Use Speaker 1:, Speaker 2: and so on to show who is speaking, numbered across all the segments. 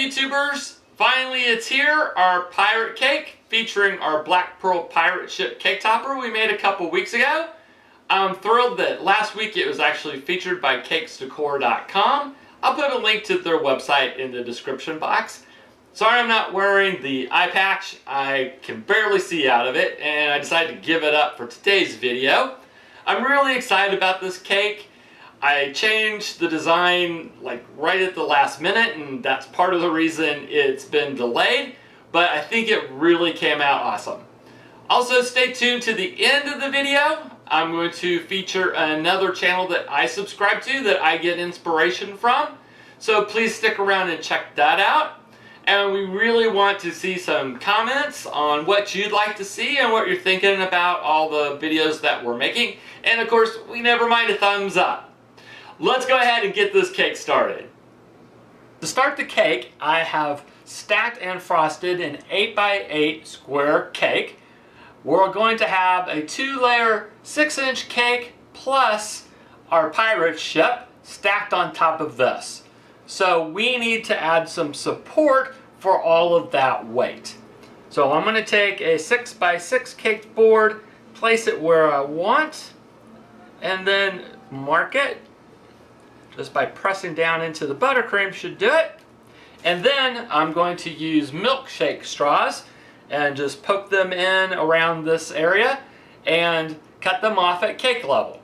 Speaker 1: YouTubers, finally it's here, our pirate cake featuring our Black Pearl pirate ship cake topper we made a couple weeks ago. I'm thrilled that last week it was actually featured by CakesDecor.com. I'll put a link to their website in the description box. Sorry I'm not wearing the eye patch, I can barely see out of it and I decided to give it up for today's video. I'm really excited about this cake. I changed the design like right at the last minute and that's part of the reason it's been delayed, but I think it really came out awesome. Also stay tuned to the end of the video. I'm going to feature another channel that I subscribe to that I get inspiration from, so please stick around and check that out. And we really want to see some comments on what you'd like to see and what you're thinking about all the videos that we're making. And of course, we never mind a thumbs up. Let's go ahead and get this cake started. To start the cake, I have stacked and frosted an 8x8 square cake. We're going to have a 2-layer 6-inch cake plus our pirate ship stacked on top of this. So we need to add some support for all of that weight. So I'm going to take a 6x6 cake board, place it where I want, and then mark it. Just by pressing down into the buttercream should do it. And then I'm going to use Milkshake straws and just poke them in around this area and cut them off at cake level.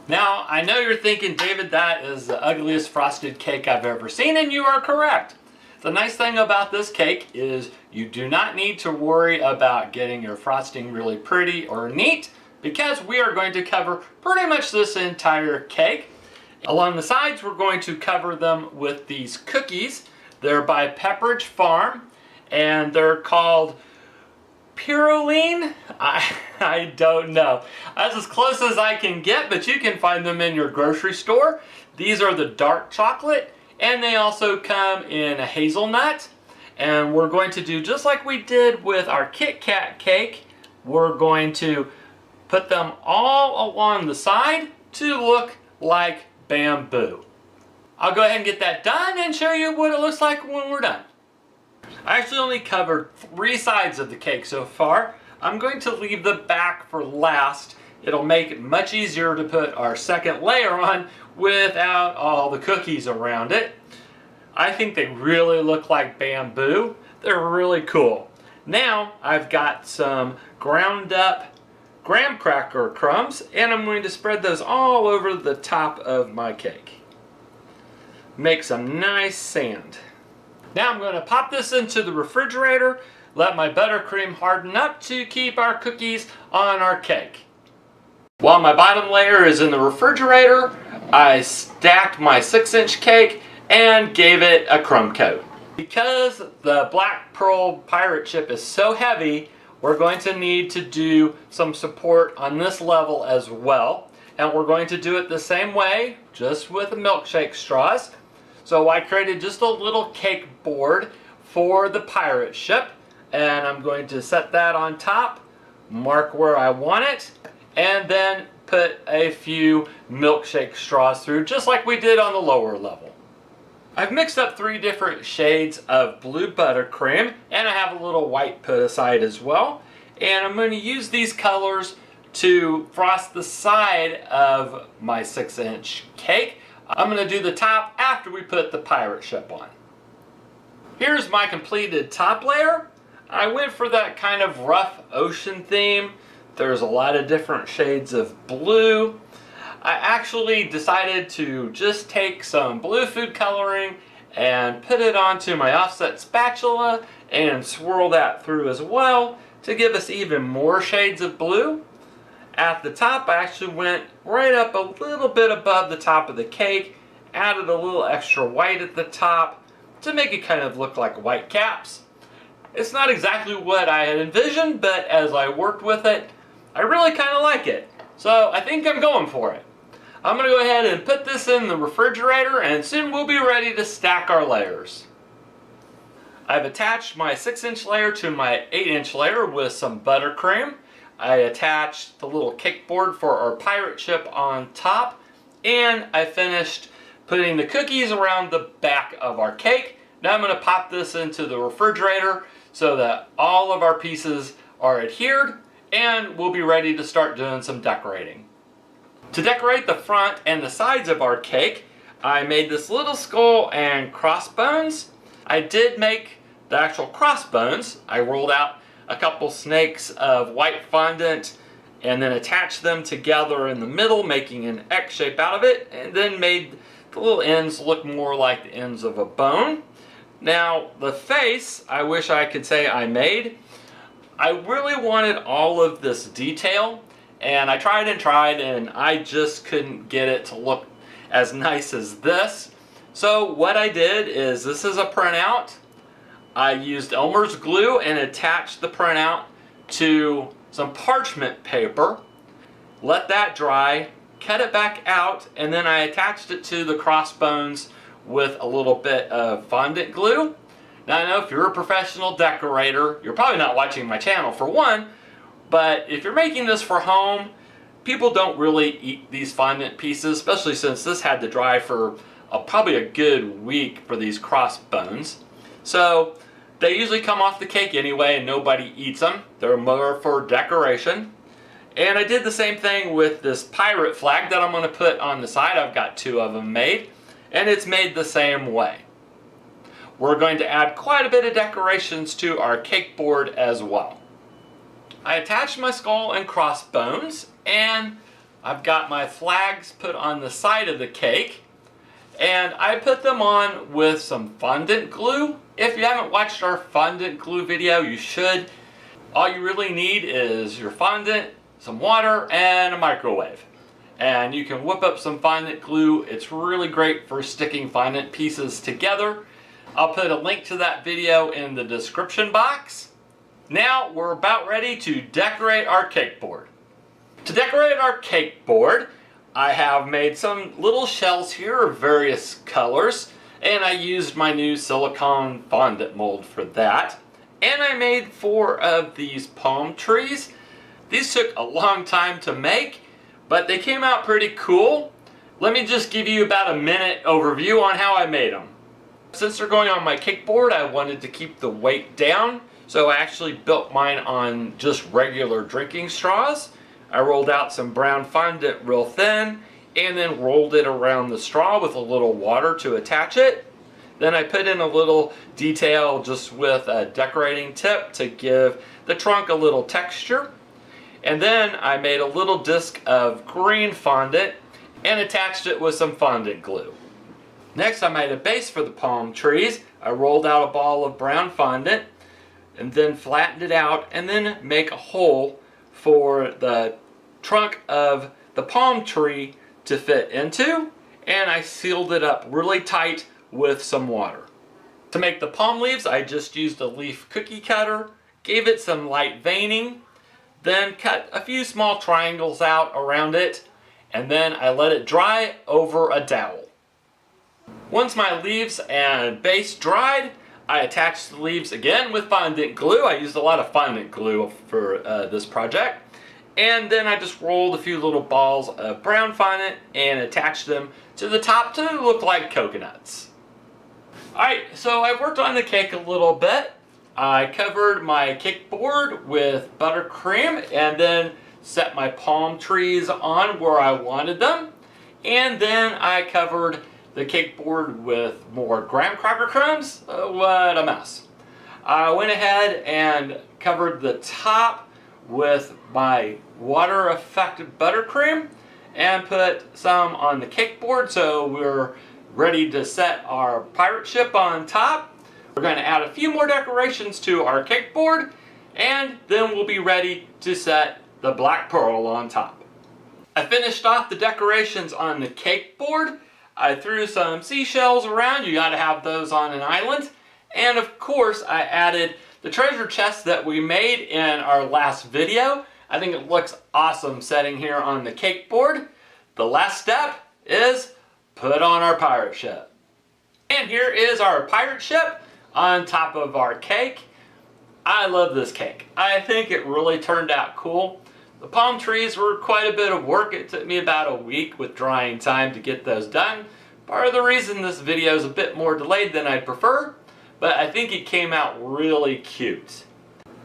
Speaker 1: Now, I know you're thinking, David, that is the ugliest frosted cake I've ever seen, and you are correct. The nice thing about this cake is you do not need to worry about getting your frosting really pretty or neat because we are going to cover pretty much this entire cake. Along the sides, we're going to cover them with these cookies. They're by Pepperidge Farm, and they're called Pirouline? I don't know. That's as close as I can get, but you can find them in your grocery store. These are the dark chocolate, and they also come in a hazelnut. And we're going to do just like we did with our Kit Kat cake. We're going to put them all along the side to look like bamboo. I'll go ahead and get that done and show you what it looks like when we're done. I actually only covered 3 sides of the cake so far. I'm going to leave the back for last. It'll make it much easier to put our second layer on without all the cookies around it. I think they really look like bamboo. They're really cool. Now I've got some ground up graham cracker crumbs and I'm going to spread those all over the top of my cake. Make some nice sand. Now I'm going to pop this into the refrigerator, let my buttercream harden up to keep our cookies on our cake. While my bottom layer is in the refrigerator, I stacked my 6-inch cake and gave it a crumb coat. Because the Black Pearl pirate ship is so heavy, we're going to need to do some support on this level as well. And we're going to do it the same way, just with the Milkshake straws. So I created just a little cake board for the pirate ship. And I'm going to set that on top, mark where I want it, and then put a few Milkshake straws through, just like we did on the lower level. I've mixed up 3 different shades of blue buttercream, and I have a little white put aside as well. And I'm going to use these colors to frost the side of my 6-inch cake. I'm going to do the top after we put the pirate ship on. Here's my completed top layer. I went for that kind of rough ocean theme. There's a lot of different shades of blue. I actually decided to just take some blue food coloring and put it onto my offset spatula and swirl that through as well to give us even more shades of blue. At the top, I actually went right up a little bit above the top of the cake, added a little extra white at the top to make it kind of look like white caps. It's not exactly what I had envisioned, but as I worked with it, I really kind of like it. So I think I'm going for it. I'm going to go ahead and put this in the refrigerator and soon we'll be ready to stack our layers. I've attached my 6-inch layer to my 8-inch layer with some buttercream. I attached the little cake board for our pirate ship on top, and I finished putting the cookies around the back of our cake Now I'm going to pop this into the refrigerator so that all of our pieces are adhered, and we'll be ready to start doing some decorating. To decorate the front and the sides of our cake, I made this little skull and crossbones. I did make the actual crossbones. I rolled out a couple snakes of white fondant and then attached them together in the middle, making an X shape out of it, and then made the little ends look more like the ends of a bone. Now, the face, I wish I could say I made. I really wanted all of this detail, and I tried and I just couldn't get it to look as nice as this. So what I did is, this is a printout. I used Elmer's glue and attached the printout to some parchment paper, let that dry, cut it back out, and then I attached it to the crossbones with a little bit of fondant glue. Now I know if you're a professional decorator, you're probably not watching my channel for one, but if you're making this for home, people don't really eat these fondant pieces, especially since this had to dry for probably a good week for these crossbones. So they usually come off the cake anyway and nobody eats them. They're more for decoration. And I did the same thing with this pirate flag that I'm going to put on the side. I've got 2 of them made, and it's made the same way. We're going to add quite a bit of decorations to our cake board as well. I attached my skull and crossbones, and I've got my flags put on the side of the cake, and I put them on with some fondant glue. If you haven't watched our fondant glue video, you should. All you really need is your fondant, some water, and a microwave. And you can whip up some fondant glue. It's really great for sticking fondant pieces together. I'll put a link to that video in the description box. Now we're about ready to decorate our cake board. To decorate our cake board, I have made some little shells here of various colors, and I used my new silicone fondant mold for that. And I made 4 of these palm trees. These took a long time to make, but they came out pretty cool. Let me just give you about a minute overview on how I made them. Since they're going on my cake board, I wanted to keep the weight down, so I actually built mine on just regular drinking straws. I rolled out some brown fondant real thin, and then rolled it around the straw with a little water to attach it. Then I put in a little detail just with a decorating tip to give the trunk a little texture. And then I made a little disc of green fondant and attached it with some fondant glue. Next, I made a base for the palm trees. I rolled out a ball of brown fondant and then flattened it out, and then make a hole for the trunk of the palm tree to fit into, and I sealed it up really tight with some water. To make the palm leaves, I just used a leaf cookie cutter, gave it some light veining, then cut a few small triangles out around it, and then I let it dry over a dowel. Once my leaves and base dried, I attached the leaves again with fondant glue. I used a lot of fondant glue for this project. And then I just rolled a few little balls of brown fondant and attached them to the top to look like coconuts. Alright, so I've worked on the cake a little bit. I covered my cake board with buttercream and then set my palm trees on where I wanted them. And then I covered the cake board with more graham cracker crumbs. What a mess. I went ahead and covered the top with my water affected buttercream and put some on the cake board, so we're ready to set our pirate ship on top. We're going to add a few more decorations to our cake board, and then we'll be ready to set the black pearl on top. I finished off the decorations on the cake board. I threw some seashells around. You got to have those on an island. And of course, I added the treasure chest that we made in our last video. I think it looks awesome setting here on the cake board. The last step is put on our pirate ship. And here is our pirate ship on top of our cake. I love this cake. I think it really turned out cool. The palm trees were quite a bit of work. It took me about a week with drying time to get those done. Part of the reason this video is a bit more delayed than I'd prefer. but I think it came out really cute.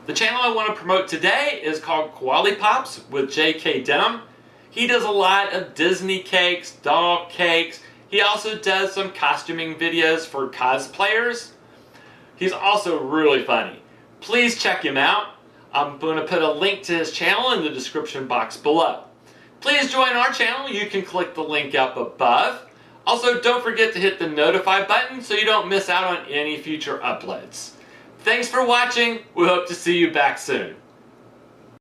Speaker 1: The channel I want to promote today is called Koali Pops with J.K. Denham. He does a lot of Disney cakes, doll cakes. He also does some costuming videos for cosplayers. He's also really funny. Please check him out. I'm going to put a link to his channel in the description box below. Please join our channel. You can click the link up above. Also, don't forget to hit the notify button so you don't miss out on any future uploads. Thanks for watching. We hope to see you back soon.